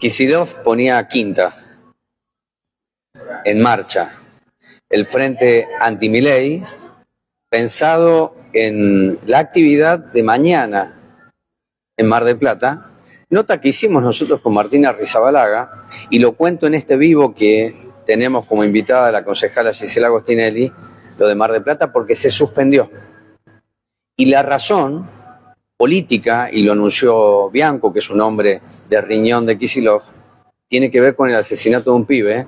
Kicillof ponía quinta en marcha el frente anti-Milei, pensado en la actividad de mañana en Mar del Plata. Nota que hicimos nosotros con Martina Rizabalaga, y lo cuento en este vivo que tenemos como invitada a la concejala Gisela Agostinelli, lo de Mar del Plata, porque se suspendió. Y la razón política, y lo anunció Bianco, que es un hombre de riñón de Kicillof, tiene que ver con el asesinato de un pibe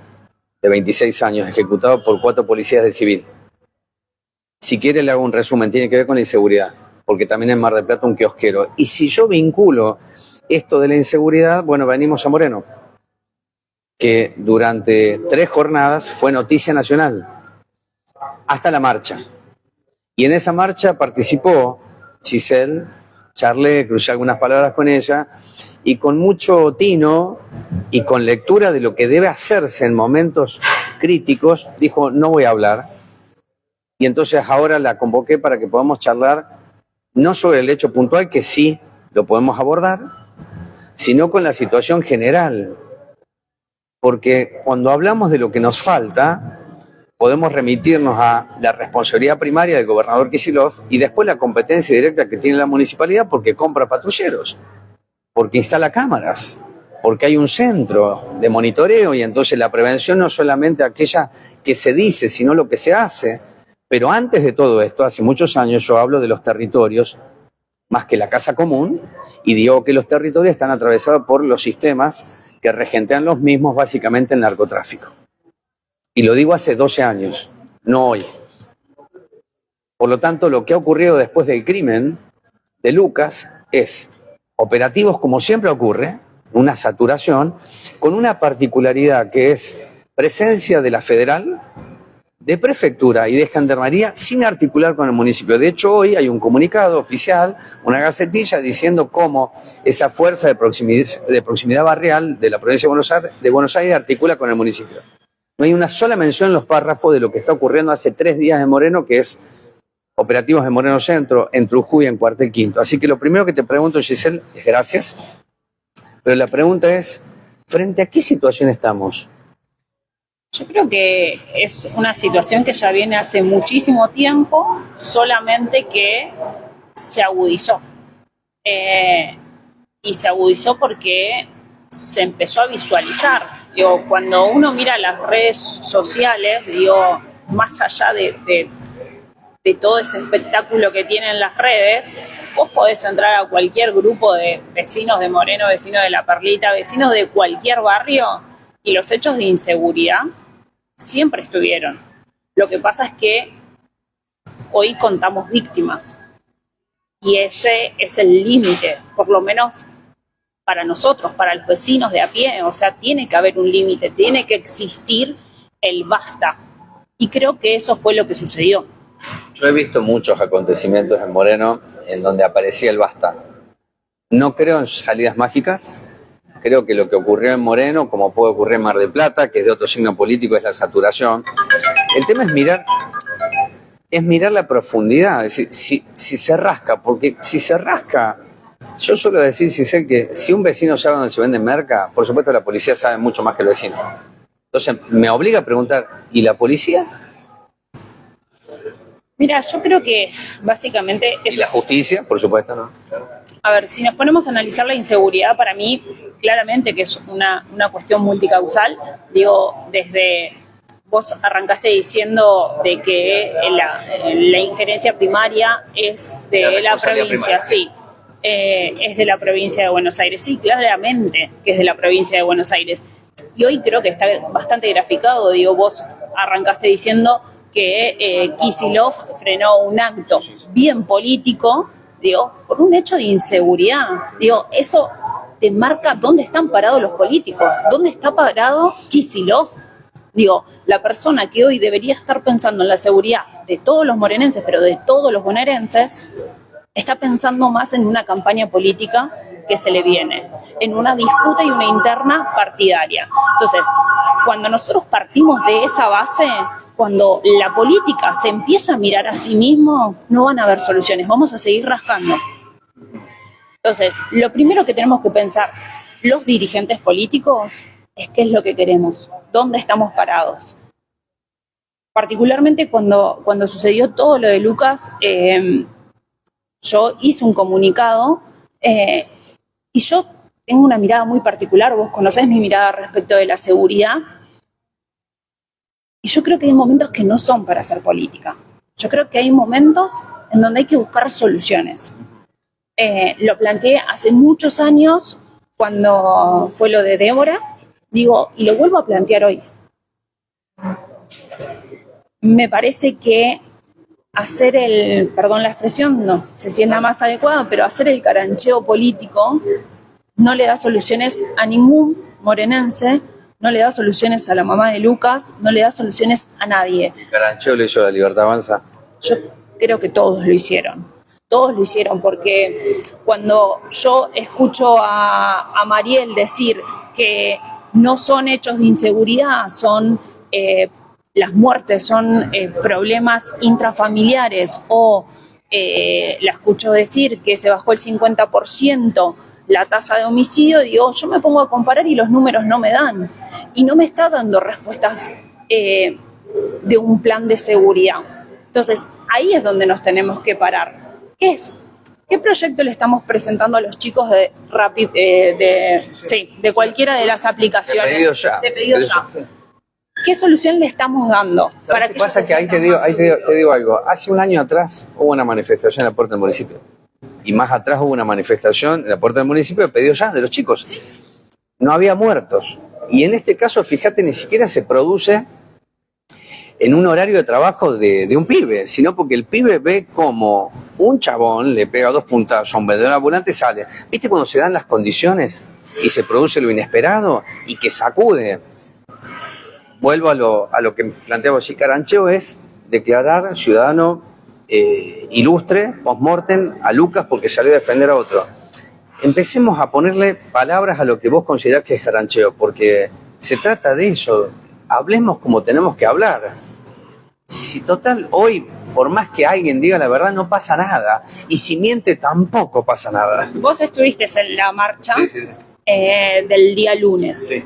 de 26 años ejecutado por 4 policías del civil. Si quiere le hago un resumen, tiene que ver con la inseguridad, porque también en Mar del Plata un kiosquero. Y si yo vinculo esto de la inseguridad, bueno, venimos a Moreno, que durante 3 jornadas fue noticia nacional, hasta la marcha. Y en esa marcha participó Giselle, charlé, crucé algunas palabras con ella, y con mucho tino y con lectura de lo que debe hacerse en momentos críticos, dijo, no voy a hablar. Y entonces ahora la convoqué para que podamos charlar no sobre el hecho puntual, que sí lo podemos abordar, sino con la situación general. Porque cuando hablamos de lo que nos falta, podemos remitirnos a la responsabilidad primaria del gobernador Kicillof y después la competencia directa que tiene la municipalidad, porque compra patrulleros, porque instala cámaras, porque hay un centro de monitoreo, y entonces la prevención no es solamente aquella que se dice, sino lo que se hace. Pero antes de todo esto, hace muchos años yo hablo de los territorios más que la casa común, y digo que los territorios están atravesados por los sistemas que regentean los mismos, básicamente el narcotráfico. Y lo digo hace 12 años, no hoy. Por lo tanto, lo que ha ocurrido después del crimen de Lucas es operativos, como siempre ocurre, una saturación, con una particularidad que es presencia de la federal, de prefectura y de gendarmería sin articular con el municipio. De hecho, hoy hay un comunicado oficial, una gacetilla, diciendo cómo esa fuerza de proximidad barrial de la provincia de Buenos Aires articula con el municipio. No hay una sola mención en los párrafos de lo que está ocurriendo hace 3 días en Moreno, que es operativos en Moreno Centro, en Trujillo y en Cuartel Quinto. Así que lo primero que te pregunto, Giselle, es gracias, pero la pregunta es, ¿frente a qué situación estamos? Yo creo que es una situación que ya viene hace muchísimo tiempo, solamente que se agudizó. Y se agudizó porque se empezó a visualizar. Digo, cuando uno mira las redes sociales, digo, más allá de todo ese espectáculo que tienen las redes, vos podés entrar a cualquier grupo de vecinos de Moreno, vecinos de La Perlita, vecinos de cualquier barrio, y los hechos de inseguridad siempre estuvieron. Lo que pasa es que hoy contamos víctimas, y ese es el límite, por lo menos para nosotros, para los vecinos de a pie. O sea, tiene que haber un límite, tiene que existir el basta, y creo que eso fue lo que sucedió. Yo he visto muchos acontecimientos en Moreno en donde aparecía el basta. No creo en salidas mágicas. Creo que lo que ocurrió en Moreno, como puede ocurrir en Mar del Plata, que es de otro signo político, es la saturación. El tema es mirar la profundidad, es decir, si se rasca, porque si se rasca, yo suelo decir, Giselle, que si un vecino sabe dónde se vende merca, por supuesto la policía sabe mucho más que el vecino. Entonces me obliga a preguntar, ¿y la policía? Mira, yo creo que básicamente Y la justicia, por supuesto, ¿no? A ver, si nos ponemos a analizar la inseguridad, para mí, claramente que es una cuestión multicausal. Digo, desde vos arrancaste diciendo de que la injerencia primaria es de la provincia, sí. Es de la provincia de Buenos Aires. Sí, claramente que es de la provincia de Buenos Aires. Y hoy creo que está bastante graficado. Digo, vos arrancaste diciendo que Kicillof frenó un acto bien político, digo, por un hecho de inseguridad. Digo, eso te marca dónde están parados los políticos, dónde está parado Kicillof. Digo, la persona que hoy debería estar pensando en la seguridad de todos los morenenses, pero de todos los bonaerenses, está pensando más en una campaña política que se le viene, en una disputa y una interna partidaria. Entonces, cuando nosotros partimos de esa base, cuando la política se empieza a mirar a sí mismo, no van a haber soluciones, vamos a seguir rascando. Entonces, lo primero que tenemos que pensar, los dirigentes políticos es qué es lo que queremos, dónde estamos parados. Particularmente cuando sucedió todo lo de Lucas, yo hice un comunicado y yo tengo una mirada muy particular, vos conocés mi mirada respecto de la seguridad, y yo creo que hay momentos que no son para hacer política. Yo creo que hay momentos en donde hay que buscar soluciones. Lo planteé hace muchos años cuando fue lo de Débora, digo, y lo vuelvo a plantear hoy. Me parece que hacer perdón la expresión, no sé si es la más adecuada, pero hacer el carancheo político no le da soluciones a ningún morenense, no le da soluciones a la mamá de Lucas, no le da soluciones a nadie. Carancheo le hizo La Libertad Avanza. Yo creo que todos lo hicieron. Todos lo hicieron, porque cuando yo escucho a Mariel decir que no son hechos de inseguridad, son las muertes, son problemas intrafamiliares, o la escucho decir que se bajó el 50% la tasa de homicidio, digo, yo me pongo a comparar y los números no me dan. Y no me está dando respuestas de un plan de seguridad. Entonces, ahí es donde nos tenemos que parar. ¿Qué es? ¿Qué proyecto le estamos presentando a los chicos de de cualquiera de las aplicaciones? De pedido ya. ¿Qué solución le estamos dando? ¿Sabes qué pasa? Que ahí te digo algo. Hace un año atrás hubo una manifestación en la puerta del municipio. Y más atrás hubo una manifestación en la puerta del municipio de pedido ya de los chicos. No había muertos. Y en este caso, fíjate, ni siquiera se produce en un horario de trabajo de un pibe, sino porque el pibe ve como un chabón le pega 2 puntazos a un vendedor ambulante y sale. ¿Viste cuando se dan las condiciones y se produce lo inesperado y que sacude? Vuelvo a lo que planteaba así, carancheo es declarar ciudadano ilustre, post-mortem, a Lucas porque salió a defender a otro. Empecemos a ponerle palabras a lo que vos considerás que es carancheo, porque se trata de eso. Hablemos como tenemos que hablar. Si total, hoy, por más que alguien diga la verdad, no pasa nada. Y si miente, tampoco pasa nada. Vos estuviste en la marcha Sí. del día lunes. Sí.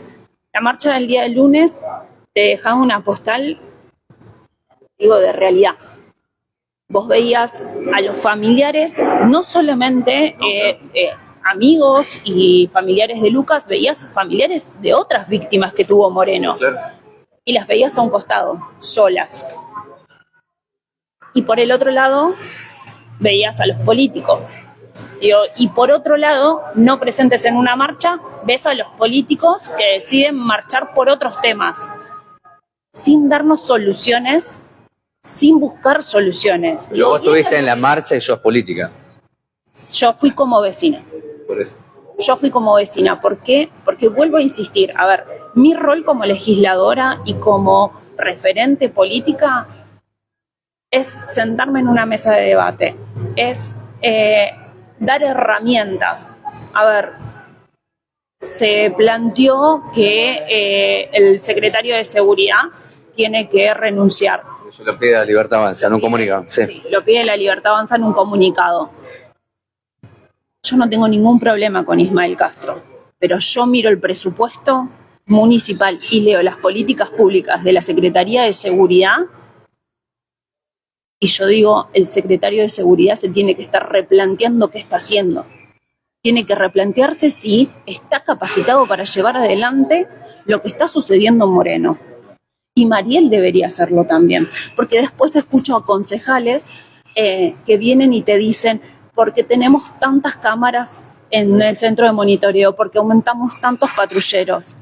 La marcha del día lunes te dejaba una postal, digo, de realidad. Vos veías a los familiares, no solamente amigos y familiares de Lucas, veías familiares de otras víctimas que tuvo Moreno. Claro. Y las veías a un costado, solas. Y por el otro lado, veías a los políticos. Y por otro lado, no presentes en una marcha, ves a los políticos que deciden marchar por otros temas, sin darnos soluciones, sin buscar soluciones. Pero vos estuviste en la marcha y sos política. Yo fui como vecina. Por eso. Yo fui como vecina. ¿Por qué? Porque vuelvo a insistir. A ver, mi rol como legisladora y como referente política es sentarme en una mesa de debate. Es dar herramientas. A ver, se planteó que el secretario de Seguridad tiene que renunciar. Eso lo pide la Libertad Avanza en un comunicado. Sí, lo pide la Libertad Avanza en un comunicado. Yo no tengo ningún problema con Ismael Castro, pero yo miro el presupuesto municipal y leo las políticas públicas de la Secretaría de Seguridad y yo digo, el secretario de Seguridad se tiene que estar replanteando qué está haciendo. Tiene que replantearse si está capacitado para llevar adelante lo que está sucediendo en Moreno. Y Mariel debería hacerlo también, porque después escucho a concejales que vienen y te dicen, porque tenemos tantas cámaras en el centro de monitoreo, porque aumentamos tantos patrulleros.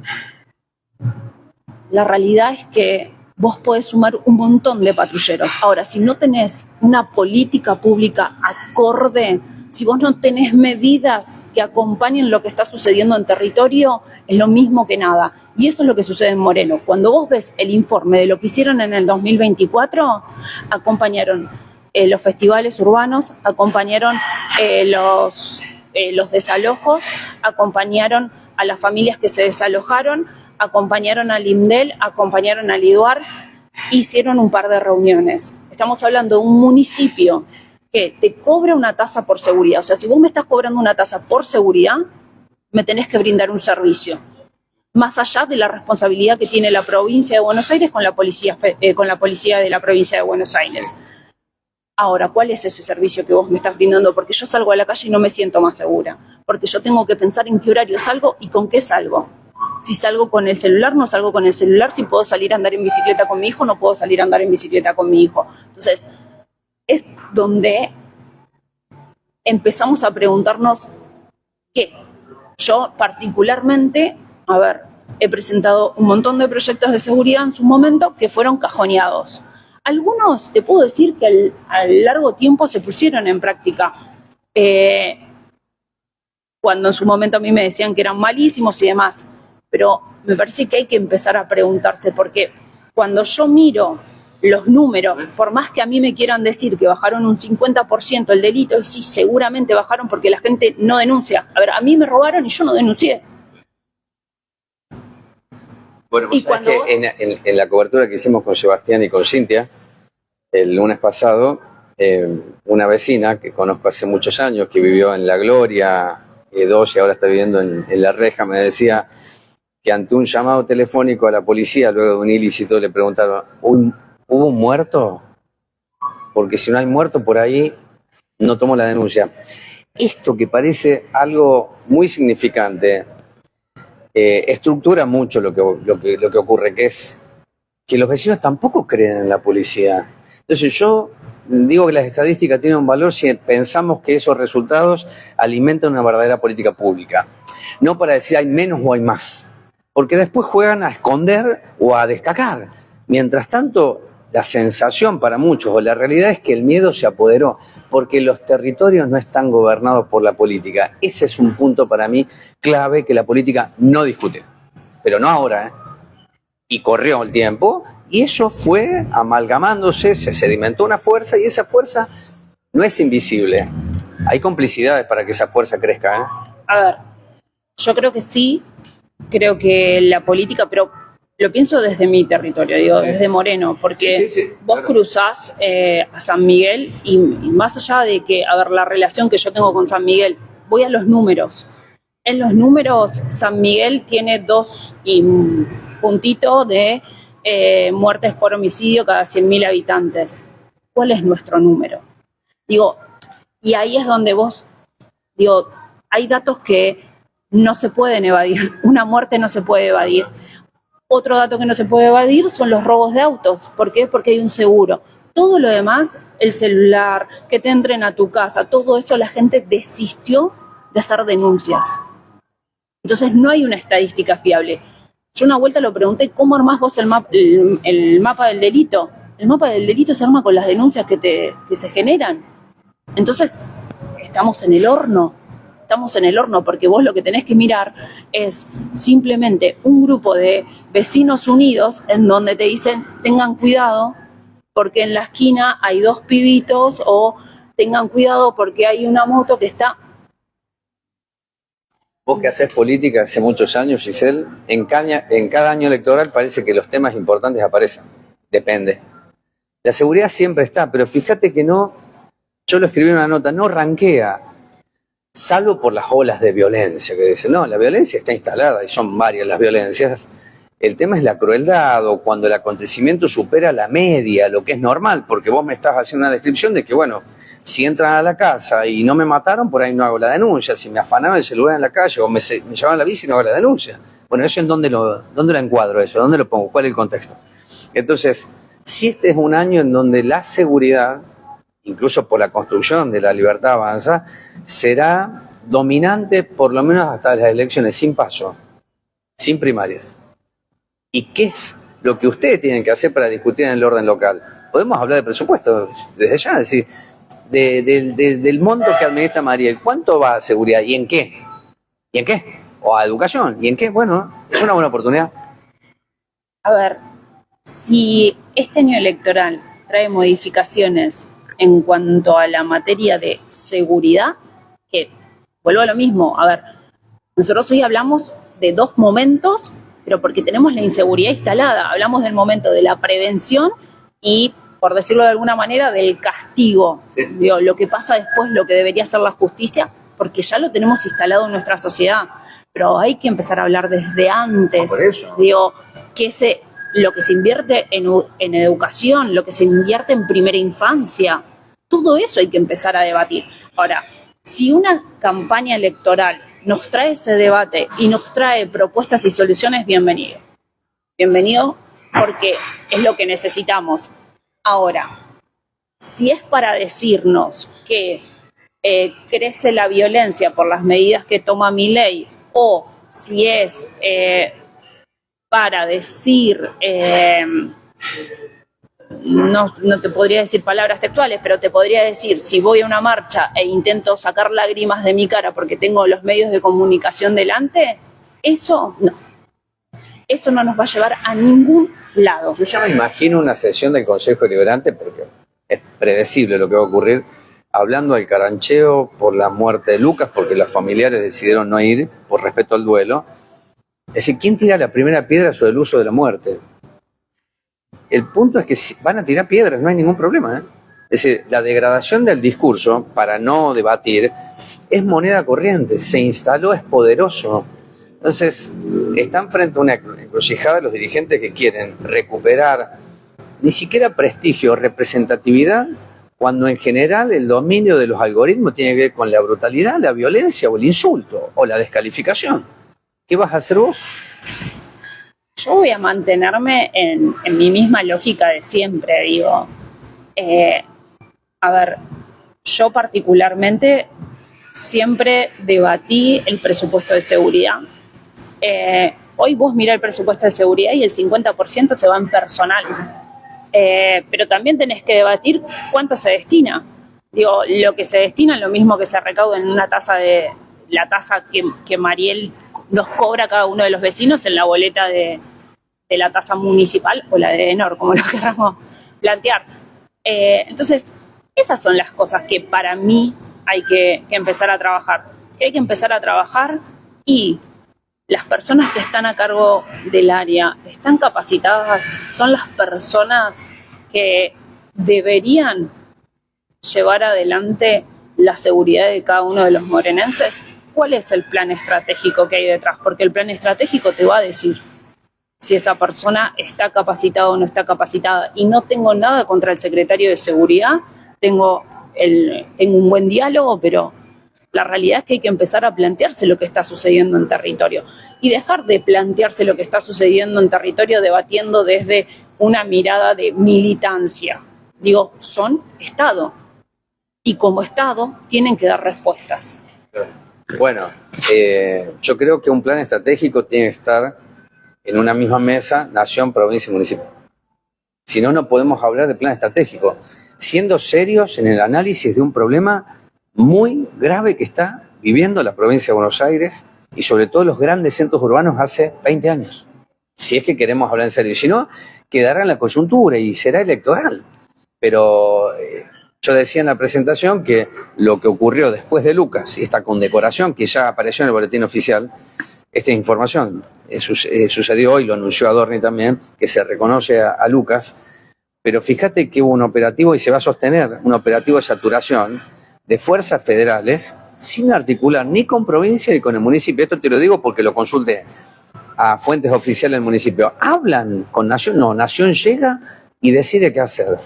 La realidad es que vos podés sumar un montón de patrulleros. Ahora, si no tenés una política pública acorde, si vos no tenés medidas que acompañen lo que está sucediendo en territorio, es lo mismo que nada. Y eso es lo que sucede en Moreno. Cuando vos ves el informe de lo que hicieron en el 2024, acompañaron los festivales urbanos, acompañaron los desalojos, acompañaron a las familias que se desalojaron, acompañaron al IMDEL, acompañaron al IDUAR, hicieron un par de reuniones. Estamos hablando de un municipio que te cobra una tasa por seguridad. O sea, si vos me estás cobrando una tasa por seguridad, me tenés que brindar un servicio. Más allá de la responsabilidad que tiene la provincia de Buenos Aires con la policía de la provincia de Buenos Aires. Ahora, ¿cuál es ese servicio que vos me estás brindando? Porque yo salgo a la calle y no me siento más segura. Porque yo tengo que pensar en qué horario salgo y con qué salgo. Si salgo con el celular, no salgo con el celular. Si puedo salir a andar en bicicleta con mi hijo, no puedo salir a andar en bicicleta con mi hijo. Entonces, es donde empezamos a preguntarnos qué. Yo particularmente, he presentado un montón de proyectos de seguridad en su momento que fueron cajoneados. Algunos, te puedo decir que al largo tiempo se pusieron en práctica. Cuando en su momento a mí me decían que eran malísimos y demás. Pero me parece que hay que empezar a preguntarse, porque cuando yo miro los números, por más que a mí me quieran decir que bajaron un 50% el delito, y sí, seguramente bajaron porque la gente no denuncia. A mí me robaron y yo no denuncié. Bueno, pues que en la cobertura que hicimos con Sebastián y con Cintia, el lunes pasado, una vecina que conozco hace muchos años, que vivió en La Gloria 2 y ahora está viviendo en La Reja, me decía que ante un llamado telefónico a la policía, luego de un ilícito, le preguntaron, ¿hubo un muerto? Porque si no hay muerto por ahí, no tomo la denuncia. Esto que parece algo muy significante, estructura mucho lo que ocurre, que es que los vecinos tampoco creen en la policía. Entonces yo digo que las estadísticas tienen un valor si pensamos que esos resultados alimentan una verdadera política pública. No para decir hay menos o hay más, porque después juegan a esconder o a destacar. Mientras tanto, la sensación para muchos o la realidad es que el miedo se apoderó, porque los territorios no están gobernados por la política. Ese es un punto para mí clave que la política no discute, pero no ahora, Y corrió el tiempo y eso fue amalgamándose, se sedimentó una fuerza y esa fuerza no es invisible. Hay complicidades para que esa fuerza crezca, Yo creo que sí, creo que la política, pero lo pienso desde mi territorio, desde Moreno, porque vos cruzás a San Miguel y más allá de que, la relación que yo tengo con San Miguel, voy a los números. En los números, San Miguel tiene 2 y puntito de muertes por homicidio cada 100.000 habitantes. ¿Cuál es nuestro número? Y ahí es donde hay datos que no se pueden evadir. Una muerte no se puede evadir. Otro dato que no se puede evadir son los robos de autos. ¿Por qué? Porque hay un seguro. Todo lo demás, el celular, que te entren a tu casa, todo eso la gente desistió de hacer denuncias. Entonces no hay una estadística fiable. Yo una vuelta lo pregunté, ¿cómo armás vos el mapa del delito? El mapa del delito se arma con las denuncias que se generan. Entonces, estamos en el horno porque vos lo que tenés que mirar es simplemente un grupo de vecinos unidos en donde te dicen tengan cuidado porque en la esquina hay 2 pibitos o tengan cuidado porque hay una moto que está... Vos que hacés política hace muchos años, Giselle, en cada año electoral parece que los temas importantes aparecen. Depende. La seguridad siempre está, pero fíjate que no, yo lo escribí en una nota, no ranquea, salvo por las olas de violencia que dicen. No, la violencia está instalada y son varias las violencias. El tema es la crueldad o cuando el acontecimiento supera la media, lo que es normal, porque vos me estás haciendo una descripción de que, bueno, si entran a la casa y no me mataron, por ahí no hago la denuncia. Si me afanaban el celular en la calle o me llevaban la bici, no hago la denuncia. Bueno, ¿eso en dónde lo encuadro eso? ¿Dónde lo pongo? ¿Cuál es el contexto? Entonces, si este es un año en donde la seguridad, incluso por la construcción de la libertad avanza, será dominante por lo menos hasta las elecciones sin paso, sin primarias. ¿Y qué es lo que ustedes tienen que hacer para discutir en el orden local? Podemos hablar de presupuesto desde ya, es decir, del monto que administra Mariel, ¿cuánto va a seguridad y en qué? ¿Y en qué? O a educación, ¿y en qué? Bueno, es una buena oportunidad. Si este año electoral trae modificaciones en cuanto a la materia de seguridad, que vuelvo a lo mismo, nosotros hoy hablamos de 2 momentos, pero porque tenemos la inseguridad instalada. Hablamos del momento de la prevención y, por decirlo de alguna manera, del castigo. Sí. Lo que pasa después, lo que debería ser la justicia, porque ya lo tenemos instalado en nuestra sociedad. pero hay que empezar a hablar desde antes. Por eso. Digo, lo que se invierte en educación, lo que se invierte en primera infancia, todo eso hay que empezar a debatir. Ahora, si una campaña electoral nos trae ese debate y nos trae propuestas y soluciones, bienvenido. Bienvenido, porque es lo que necesitamos. Ahora, si es para decirnos que crece la violencia por las medidas que toma Milei, o si es para decir, no te podría decir palabras textuales, pero te podría decir, si voy a una marcha e intento sacar lágrimas de mi cara porque tengo los medios de comunicación delante, eso no. Eso no nos va a llevar a ningún lado. Yo ya me imagino una sesión del Consejo Deliberante, porque es predecible lo que va a ocurrir, hablando al carancheo por la muerte de Lucas, porque los familiares decidieron no ir por respeto al duelo. Es decir, ¿quién tira la primera piedra sobre el uso de la muerte? El punto es que van a tirar piedras, no hay ningún problema, ¿eh? Es decir, la degradación del discurso, para no debatir, es moneda corriente, se instaló, es poderoso. Entonces, están frente a una encrucijada los dirigentes que quieren recuperar ni siquiera prestigio o representatividad, cuando en general el dominio de los algoritmos tiene que ver con la brutalidad, la violencia o el insulto o la descalificación. ¿Qué vas a hacer vos? Yo voy a mantenerme en mi misma lógica de siempre, digo. A ver, yo particularmente siempre debatí el presupuesto de seguridad. Hoy vos mirá el presupuesto de seguridad y el 50% se va en personal. Pero también tenés que debatir cuánto se destina. Digo, lo que se destina es lo mismo que se recauda en una tasa la tasa que Mariel nos cobra a cada uno de los vecinos en la boleta de la tasa municipal o la de Enor, como lo queramos plantear. Entonces, esas son las cosas que para mí hay que empezar a trabajar. Que hay que empezar a trabajar y las personas que están a cargo del área están capacitadas, son las personas que deberían llevar adelante la seguridad de cada uno de los morenenses. ¿Cuál es el plan estratégico que hay detrás? Porque el plan estratégico te va a decir si esa persona está capacitada o no está capacitada. Y no tengo nada contra el secretario de Seguridad, tengo un buen diálogo, pero la realidad es que hay que empezar a plantearse lo que está sucediendo en territorio y dejar de plantearse lo que está sucediendo en territorio debatiendo desde una mirada de militancia. Digo, son Estado y como Estado tienen que dar respuestas. Bueno, yo creo que un plan estratégico tiene que estar en una misma mesa, nación, provincia y municipio. Si no, no podemos hablar de plan estratégico, siendo serios en el análisis de un problema muy grave que está viviendo la provincia de Buenos Aires y sobre todo los grandes centros urbanos hace 20 años. Si es que queremos hablar en serio. Si no, quedará en la coyuntura y será electoral. Pero yo decía en la presentación que lo que ocurrió después de Lucas y esta condecoración que ya apareció en el boletín oficial, esta información sucedió hoy, lo anunció Adorni también, que se reconoce a Lucas, pero fíjate que hubo un operativo y se va a sostener, un operativo de saturación de fuerzas federales sin articular ni con provincia ni con el municipio. Esto te lo digo porque lo consulté a fuentes oficiales del municipio. ¿Hablan con Nación? No, Nación llega y decide qué hacer.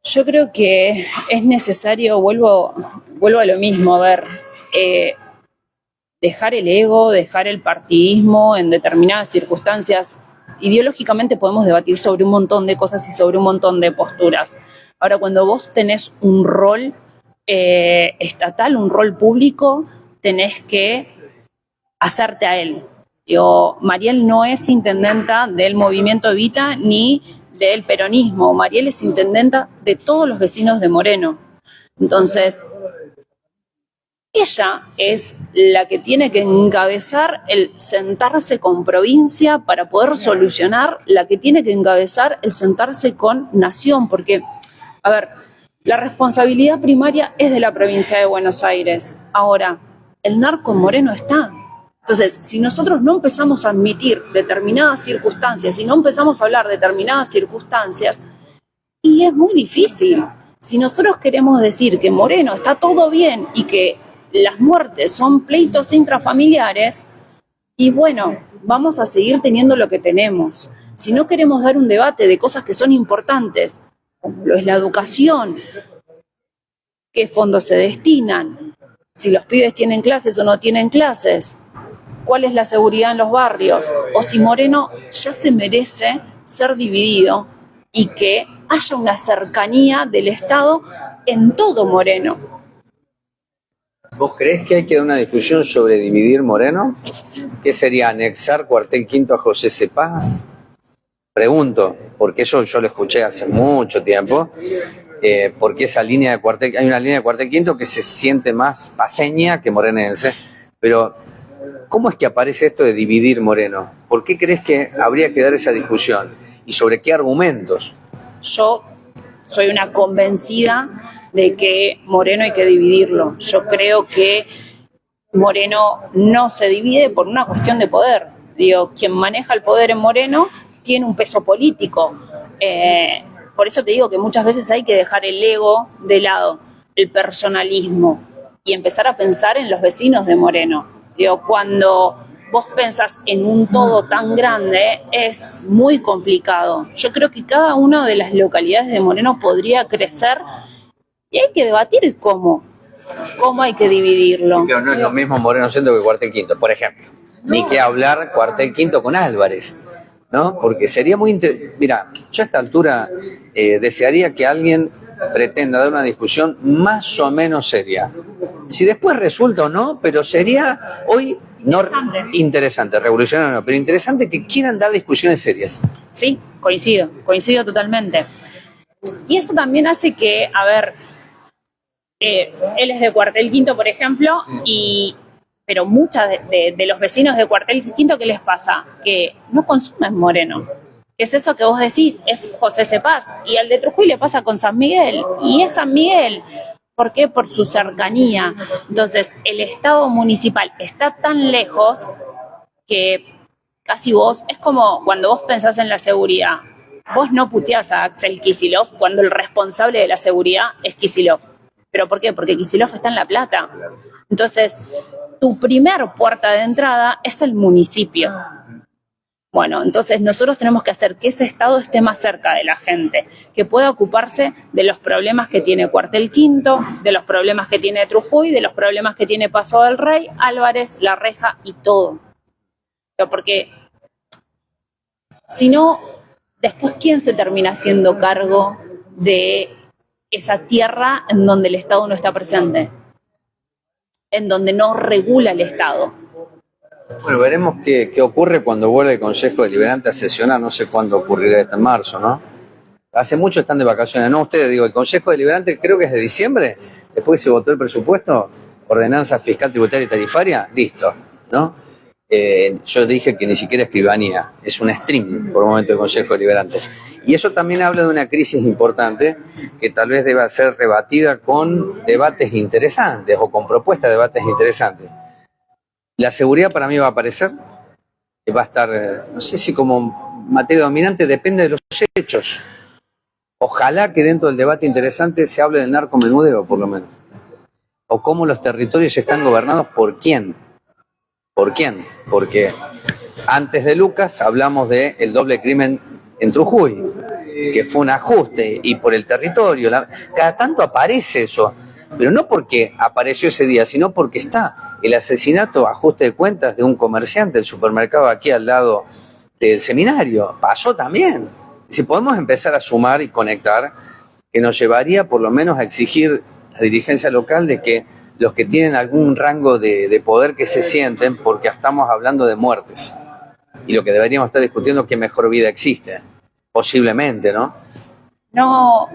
Yo creo que es necesario, vuelvo a lo mismo, a ver, dejar el ego, dejar el partidismo en determinadas circunstancias. Ideológicamente podemos debatir sobre un montón de cosas y sobre un montón de posturas. Ahora, cuando vos tenés un rol estatal, un rol público, tenés que hacerte a él. Mariel no es intendenta del movimiento Evita ni del peronismo. Mariel es intendenta de todos los vecinos de Moreno. Entonces, ella es la que tiene que encabezar el sentarse con provincia para poder solucionar, la que tiene que encabezar el sentarse con nación, porque, a ver, la responsabilidad primaria es de la provincia de Buenos Aires. Ahora, el narco en Moreno está. Entonces, si nosotros no empezamos a admitir determinadas circunstancias, si no empezamos a hablar de determinadas circunstancias, y es muy difícil. Si nosotros queremos decir que Moreno está todo bien y que las muertes son pleitos intrafamiliares y bueno, vamos a seguir teniendo lo que tenemos. Si no queremos dar un debate de cosas que son importantes, como lo es la educación, qué fondos se destinan, si los pibes tienen clases o no tienen clases, cuál es la seguridad en los barrios, o si Moreno ya se merece ser dividido y que haya una cercanía del Estado en todo Moreno. ¿Vos creés que hay que dar una discusión sobre dividir Moreno? ¿Qué sería anexar Cuartel Quinto a José C. Paz? Pregunto, porque eso yo lo escuché hace mucho tiempo, porque esa línea de Cuartel, hay una línea de Cuartel Quinto que se siente más paseña que morenense, pero ¿cómo es que aparece esto de dividir Moreno? ¿Por qué crees que habría que dar esa discusión? ¿Y sobre qué argumentos? Yo soy una convencida de que Moreno hay que dividirlo. Yo creo que Moreno no se divide por una cuestión de poder. Digo, quien maneja el poder en Moreno tiene un peso político. Por eso te digo que muchas veces hay que dejar el ego de lado, el personalismo, y empezar a pensar en los vecinos de Moreno. Digo, cuando vos pensás en un todo tan grande, es muy complicado. Yo creo que cada una de las localidades de Moreno podría crecer y hay que debatir cómo hay que dividirlo. Pero no es lo mismo Moreno Centro que Cuartel Quinto, por ejemplo. Ni que hablar Cuartel Quinto con Álvarez, ¿no? Porque sería muy Mira, yo a esta altura desearía que alguien pretenda dar una discusión más o menos seria. Si después resulta o no, pero sería hoy no interesante, revolucionario no, pero interesante que quieran dar discusiones serias. Sí, coincido totalmente. Y eso también hace que, a ver, él es de Cuartel Quinto, por ejemplo, pero muchas de los vecinos de Cuartel Quinto, ¿qué les pasa? Que no consumen Moreno. ¿Qué es eso que vos decís? Es José C. Paz. Y al de Trujillo le pasa con San Miguel. Y es San Miguel. ¿Por qué? Por su cercanía. Entonces, el Estado municipal está tan lejos que casi vos, es como cuando vos pensás en la seguridad. Vos no puteás a Axel Kicillof cuando el responsable de la seguridad es Kicillof. ¿Pero por qué? Porque Kicillof está en La Plata. Entonces, tu primer puerta de entrada es el municipio. Bueno, entonces nosotros tenemos que hacer que ese Estado esté más cerca de la gente, que pueda ocuparse de los problemas que tiene Cuartel Quinto, de los problemas que tiene Trujuy, de los problemas que tiene Paso del Rey, Álvarez, La Reja y todo. Porque si no, después ¿quién se termina haciendo cargo de esa tierra en donde el Estado no está presente? En donde no regula el Estado. Bueno, veremos qué ocurre cuando vuelve el Consejo Deliberante a sesionar, no sé cuándo ocurrirá esto en marzo, ¿no? Hace mucho están de vacaciones, no ustedes, digo, el Consejo Deliberante creo que es de diciembre, después que se votó el presupuesto, ordenanza fiscal, tributaria y tarifaria, listo, ¿no? Yo dije que ni siquiera escribanía, es un stream por el momento del Consejo Deliberante. Y eso también habla de una crisis importante que tal vez deba ser rebatida con debates interesantes o con propuestas de debates interesantes. La seguridad para mí va a aparecer, va a estar, no sé si como materia dominante, depende de los hechos. Ojalá que dentro del debate interesante se hable del narcomenudeo, por lo menos. O cómo los territorios están gobernados por quién. ¿Por quién? Porque antes de Lucas hablamos del doble crimen en Trujuy, que fue un ajuste, y por el territorio. Cada tanto aparece eso. Pero no porque apareció ese día, sino porque está el asesinato, ajuste de cuentas de un comerciante del supermercado aquí al lado del seminario. Pasó también. Si podemos empezar a sumar y conectar, que nos llevaría por lo menos a exigir a la dirigencia local de que los que tienen algún rango de poder que se sienten, porque estamos hablando de muertes. Y lo que deberíamos estar discutiendo es qué mejor vida existe. Posiblemente, ¿no? No,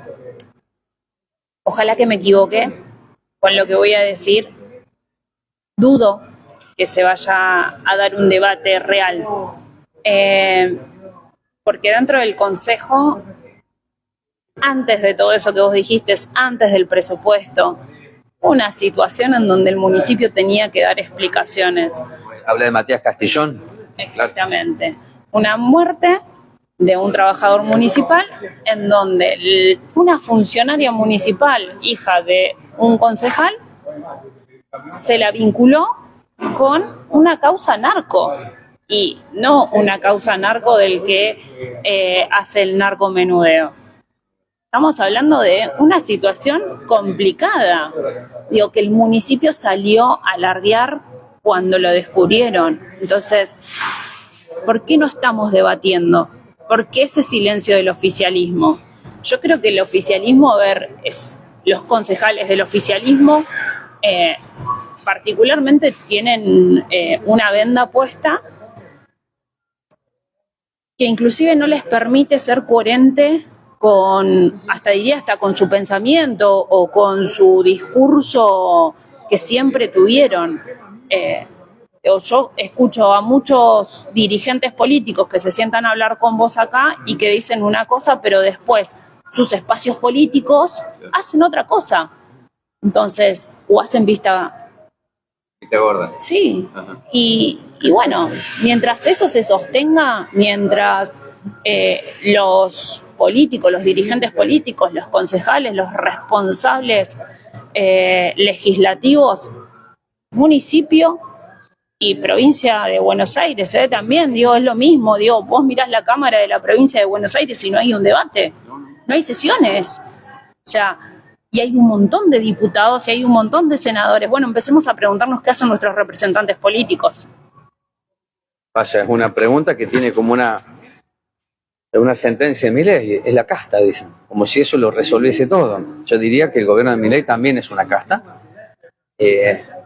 ojalá que me equivoque con lo que voy a decir. Dudo que se vaya a dar un debate real. Porque dentro del Consejo, antes de todo eso que vos dijiste, antes del presupuesto, una situación en donde el municipio tenía que dar explicaciones. Habla de Matías Castillón. Exactamente. Una muerte de un trabajador municipal en donde una funcionaria municipal, hija de un concejal, se la vinculó con una causa narco y no una causa narco del que hace el narcomenudeo. Estamos hablando de una situación complicada. Digo, que el municipio salió a alardear cuando lo descubrieron. Entonces, ¿por qué no estamos debatiendo? ¿Por qué ese silencio del oficialismo? Yo creo que el oficialismo, los concejales del oficialismo particularmente tienen una venda puesta que inclusive no les permite ser coherente hasta con su pensamiento o con su discurso que siempre tuvieron. Yo escucho a muchos dirigentes políticos que se sientan a hablar con vos acá y que dicen una cosa, pero después sus espacios políticos hacen otra cosa. Entonces, o hacen vista gorda. Sí, y bueno, mientras eso se sostenga, mientras los políticos, los dirigentes políticos, los concejales, los responsables legislativos, municipio y provincia de Buenos Aires, también, digo, es lo mismo, digo, vos mirás la Cámara de la provincia de Buenos Aires y no hay un debate, no hay sesiones, o sea, y hay un montón de diputados y hay un montón de senadores. Bueno, empecemos a preguntarnos qué hacen nuestros representantes políticos. Vaya, es una pregunta que tiene como una sentencia de Milei, es la casta, dicen, como si eso lo resolviese todo. Yo diría que el gobierno de Milei también es una casta,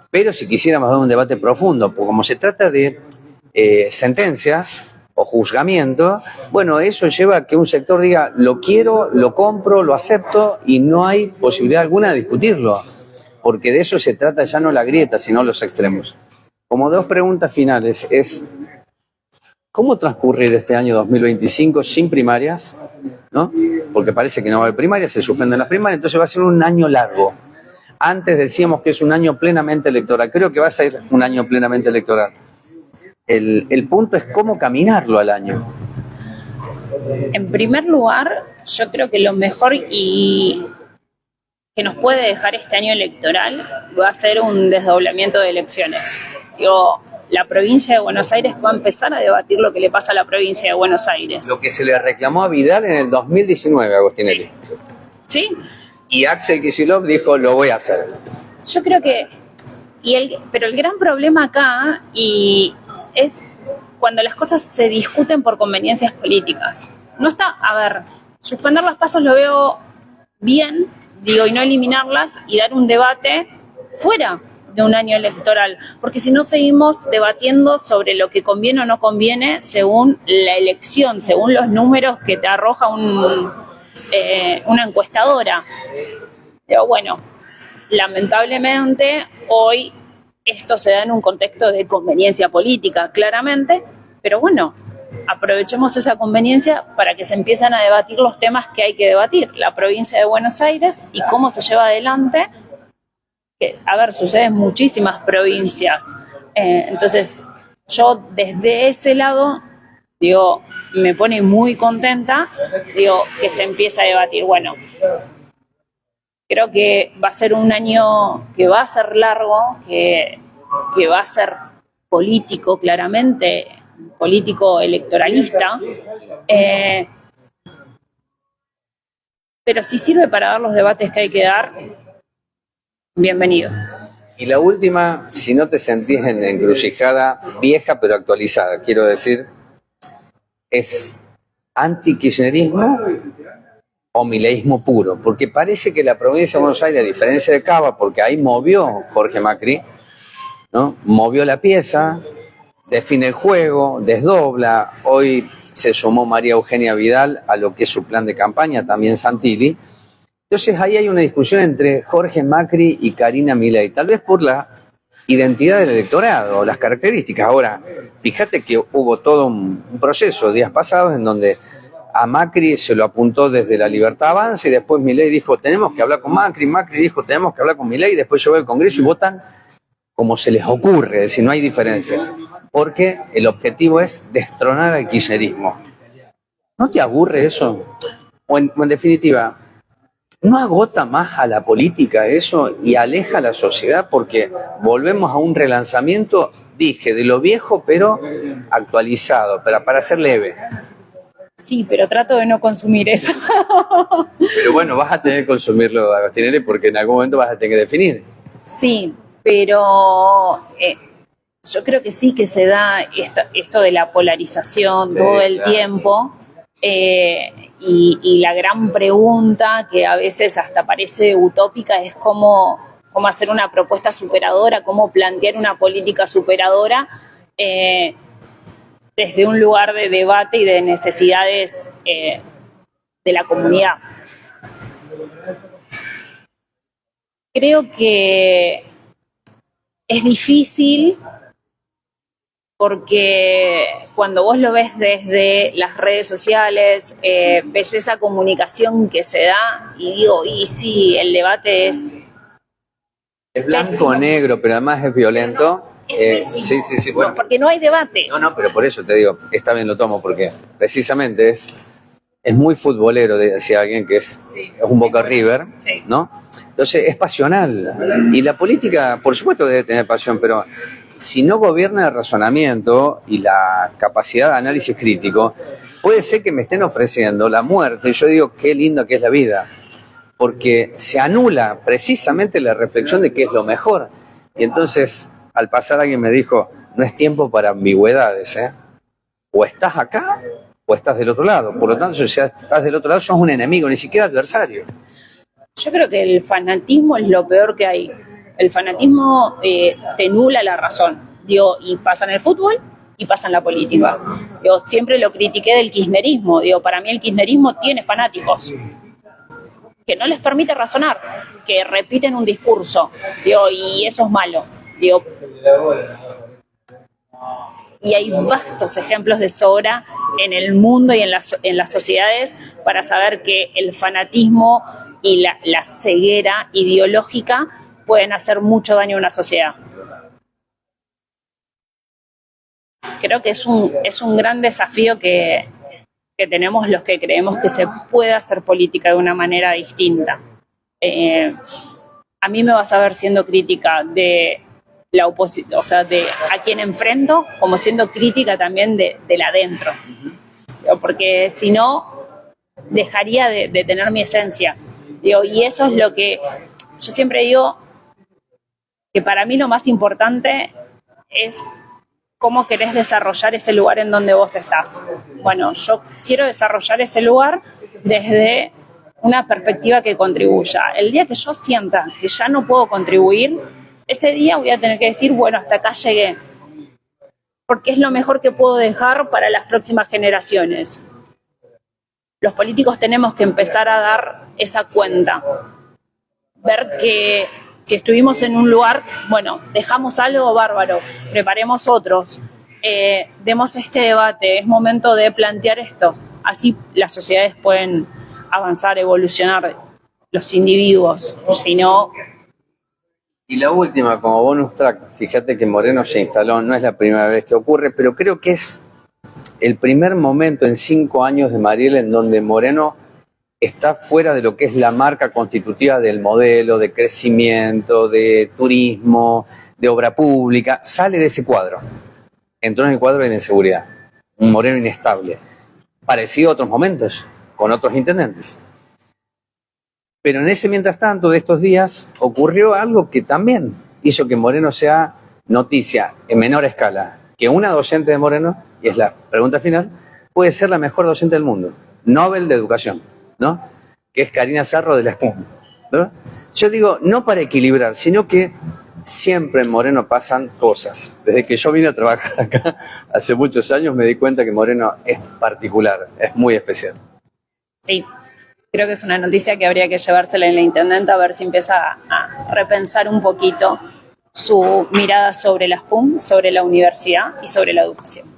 pero si quisiéramos dar un debate profundo, porque como se trata de sentencias o juzgamiento, bueno, eso lleva a que un sector diga, lo quiero, lo compro, lo acepto, y no hay posibilidad alguna de discutirlo, porque de eso se trata ya no la grieta, sino los extremos. Como dos preguntas finales es, ¿cómo transcurrir este año 2025 sin primarias? ¿No? Porque parece que no va a haber primarias, se suspenden las primarias, entonces va a ser un año largo. Antes decíamos que es un año plenamente electoral, creo que va a ser un año plenamente electoral. El punto es cómo caminarlo al año. En primer lugar, yo creo que lo mejor y que nos puede dejar este año electoral va a ser un desdoblamiento de elecciones. Digo, la provincia de Buenos Aires va a empezar a debatir lo que le pasa a la provincia de Buenos Aires. Lo que se le reclamó a Vidal en el 2019, Agostinelli. ¿Sí? Y Axel Kicillof dijo, lo voy a hacer. Yo creo que, pero el gran problema acá es cuando las cosas se discuten por conveniencias políticas. No está, a ver, suspender los pasos lo veo bien, digo, y no eliminarlas y dar un debate fuera de un año electoral, porque si no seguimos debatiendo sobre lo que conviene o no conviene según la elección, según los números que te arroja una encuestadora. Pero bueno, lamentablemente hoy esto se da en un contexto de conveniencia política, claramente, pero bueno, aprovechemos esa conveniencia para que se empiecen a debatir los temas que hay que debatir, la provincia de Buenos Aires y cómo se lleva adelante. Que, a ver, sucede en muchísimas provincias. Entonces, yo desde ese lado, digo, me pone muy contenta, digo, que se empiece a debatir. Bueno, creo que va a ser un año que va a ser largo, que va a ser político, claramente, político electoralista, pero si sirve para dar los debates que hay que dar, bienvenido. Y la última, si no te sentís en encrucijada vieja pero actualizada, quiero decir, es anti-kirchnerismo o mileísmo puro, porque parece que la provincia de Buenos Aires, a diferencia de Cava, porque ahí movió Jorge Macri, ¿no? Movió la pieza, define el juego, desdobla, hoy se sumó María Eugenia Vidal a lo que es su plan de campaña, también Santilli. Entonces ahí hay una discusión entre Jorge Macri y Karina Milei, tal vez por la identidad del electorado, las características. Ahora, fíjate que hubo todo un proceso días pasados en donde a Macri se lo apuntó desde la Libertad Avanza y después Milei dijo, tenemos que hablar con Macri, Macri dijo, tenemos que hablar con Milei, después llegó el Congreso y votan como se les ocurre, es decir, no hay diferencias, porque el objetivo es destronar al kirchnerismo. ¿No te aburre eso? O en definitiva, ¿No agota más a la política eso y aleja a la sociedad? Porque volvemos a un relanzamiento, dije, de lo viejo pero actualizado, para ser leve. Sí, pero trato de no consumir eso. Pero bueno, vas a tener que consumirlo, Agostinelli, porque en algún momento vas a tener que definir. Sí, pero yo creo que sí que se da esto de la polarización Sí, todo el claro. tiempo. Y la gran pregunta, que a veces hasta parece utópica, es cómo hacer una propuesta superadora, cómo plantear una política superadora desde un lugar de debate y de necesidades de la comunidad. Creo que es difícil porque cuando vos lo ves desde las redes sociales, ves esa comunicación que se da y digo, y sí, el debate es blanco o negro, pero además es violento. Sí, bueno. Porque no hay debate. No, pero por eso te digo, está bien, lo tomo, porque precisamente es muy futbolero, decía alguien que es un Boca River, ¿no? Entonces es pasional. Y la política, por supuesto, debe tener pasión, pero si no gobierna el razonamiento y la capacidad de análisis crítico, puede ser que me estén ofreciendo la muerte. Y yo digo, qué lindo que es la vida, porque se anula precisamente la reflexión de qué es lo mejor. Y entonces, al pasar alguien me dijo, no es tiempo para ambigüedades, ¿eh? O estás acá o estás del otro lado. Por lo tanto, si estás del otro lado, sos un enemigo, ni siquiera adversario. Yo creo que el fanatismo es lo peor que hay. El fanatismo te nula la razón. Digo, y pasa en el fútbol y pasa en la política. Digo, siempre lo critiqué del kirchnerismo. Digo, para mí el kirchnerismo tiene fanáticos que no les permite razonar, que repiten un discurso. Digo, y eso es malo. Digo, y hay vastos ejemplos de sobra en el mundo y en las sociedades para saber que el fanatismo y la ceguera ideológica pueden hacer mucho daño a una sociedad. Creo que es un gran desafío que tenemos los que creemos que se puede hacer política de una manera distinta. A mí me vas a ver siendo crítica de la oposición, o sea, de a quien enfrento, como siendo crítica también de la adentro. Porque si no, dejaría de tener mi esencia. Y eso es lo que yo siempre digo, que para mí lo más importante es cómo querés desarrollar ese lugar en donde vos estás. Bueno, yo quiero desarrollar ese lugar desde una perspectiva que contribuya. El día que yo sienta que ya no puedo contribuir, ese día voy a tener que decir, bueno, hasta acá llegué. Porque es lo mejor que puedo dejar para las próximas generaciones. Los políticos tenemos que empezar a dar esa cuenta. Ver que si estuvimos en un lugar, bueno, dejamos algo bárbaro, preparemos otros, demos este debate, es momento de plantear esto. Así las sociedades pueden avanzar, evolucionar, los individuos, si no... Y la última, como bonus track, fíjate que Moreno se instaló, no es la primera vez que ocurre, pero creo que es el primer momento en 5 años de Mariel en donde Moreno está fuera de lo que es la marca constitutiva del modelo, de crecimiento, de turismo, de obra pública, sale de ese cuadro. Entró en el cuadro de la inseguridad, un Moreno inestable, parecido a otros momentos, con otros intendentes. Pero en ese mientras tanto de estos días ocurrió algo que también hizo que Moreno sea noticia en menor escala, que una docente de Moreno, y es la pregunta final, puede ser la mejor docente del mundo, Nobel de Educación, ¿no? Que es Karina Sarro de la SPUM, ¿no? Yo digo, no para equilibrar, sino que siempre en Moreno pasan cosas. Desde que yo vine a trabajar acá hace muchos años me di cuenta que Moreno es particular, es muy especial. Sí, creo que es una noticia que habría que llevársela en la intendenta a ver si empieza a repensar un poquito su mirada sobre las PUM, sobre la universidad y sobre la educación.